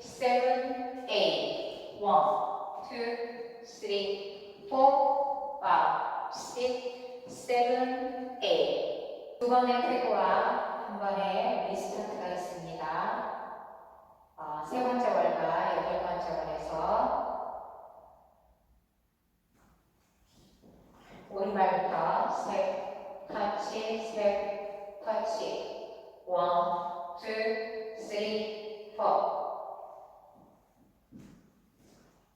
7, 8. 1, 2, 3, 4, 5, 6, 7, 8. 두 번의 태그와 한 번의 리스타트가 있습니다. 세 번째 월과 여덟 번째 월에서 오른발부터 스텝, 터치, 스텝, 터치. 1, 2, 3, 4.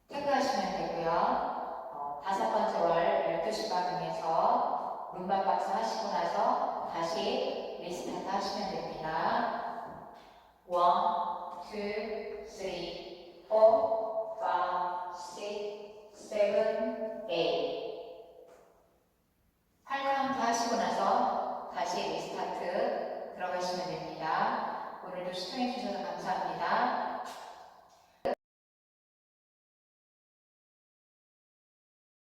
태그하시면 되고요. 다섯 번째 월 12시 방향에서 룸바 박스 하시고 나서 다시 리스타트 하시면 됩니다. 1, 2, 3, 4, 5, 6, 7, 8.